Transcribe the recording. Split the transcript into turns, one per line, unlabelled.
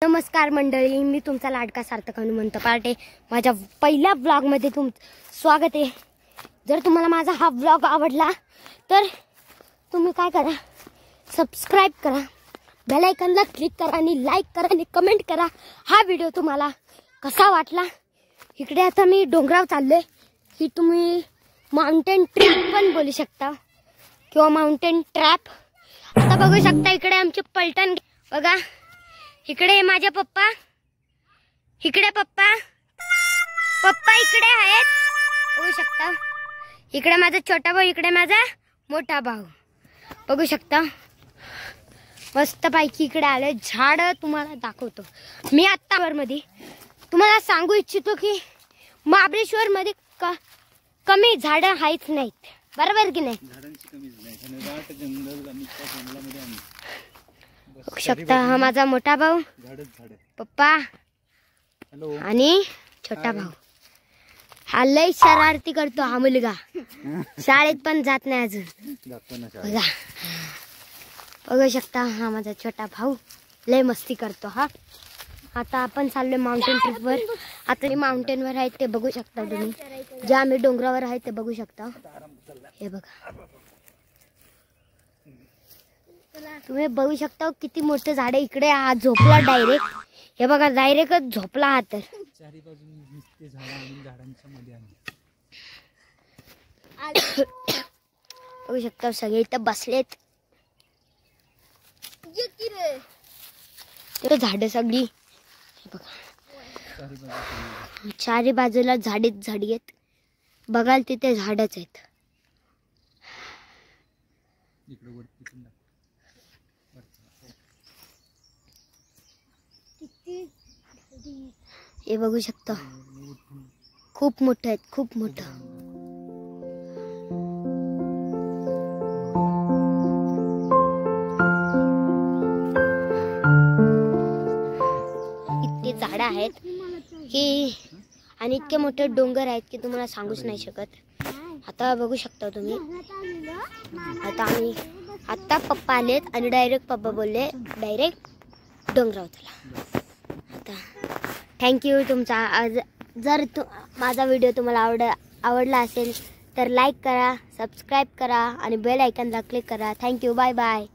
नमस्कार मंडळी, मी तुमचा लाडका सार्थक हनुमंत पार्टे माझ्या पहिल्या ब्लॉगमध्ये स्वागत आहे। जर तुम्हाला माझा हा ब्लॉग आवडला तर तुम्ही काय करा, सबस्क्राइब करा, बेल आयकॉनला क्लिक करा आणि लाईक करा आणि कमेंट करा हा व्हिडिओ तुम्हाला कसा वाटला। इकडे आता मी डोंगरावर चाललोय, ही तुम्ही माउंटेन ट्रिप पण बोलू शकता किंवा माउंटेन ट्रॅप। आता बघू शकता इकडे आमचे पलटण बघा, इकडे माझे पप्पा, इकडे पप्पा इकडे आहेत बघू शकता। इकडे माझा छोटा भाऊ, इकडे माझा मोठा भाऊ बघू शकता। मस्त पैकी इकडे आले, झाड तुम्हाला दाखवतो मी। आता मध्ये तुम्हाला सांगू इच्छितो की महाबळेश्वर मध्ये कमी झाड आहेच नाहीत, बरोबर की नाही? बघू शकता हा माझा मोठा भाऊ, पप्पा आणि छोटा भाऊ। हा लय शरारती करतो हा मुलगा, शाळेत पण जात नाही अजून बघा। बघू शकता हा माझा छोटा भाऊ लय मस्ती करतो हा। आता आपण चाललोय माउंटेन ट्रिपवर। आता मी माउंटेनवर आहे ते बघू शकता तुम्ही, जे आम्ही डोंगरावर आहे ते बघू शकता। हे बघा, तुम्ही बघू शकता किती मोठे झाड आहे। इकडे हा झोपला डायरेक्ट, हे बघा डायरेक्टच झोपला हा। तर
चारी बाजूने नुसते झाड आणि झाडांच्या मध्ये
बघू शकता सगळे इथं बसलेत, झाड सगळी बघा, चारी बाजूला झाडीच झाडी आहेत, बघाल तिथे झाडच आहेत। हे बघू शकता खूप मोठे आहेत, खूप मोठं। इतके झाड आहेत की आणि इतके मोठे डोंगर आहेत की तुम्हाला सांगूच नाही शकत। आता बघू शकता तुम्ही, आता पप्पा आलेत आणि डायरेक्ट पप्पा बोलले डायरेक्ट डोंगरावर चला। आता थँक्यू तुमचा। जर माझा व्हिडिओ तुम्हाला आवडला असेल तर लाईक करा, सबस्क्राईब करा आणि बेल आयकॉनला क्लिक करा। Thank you, bye bye.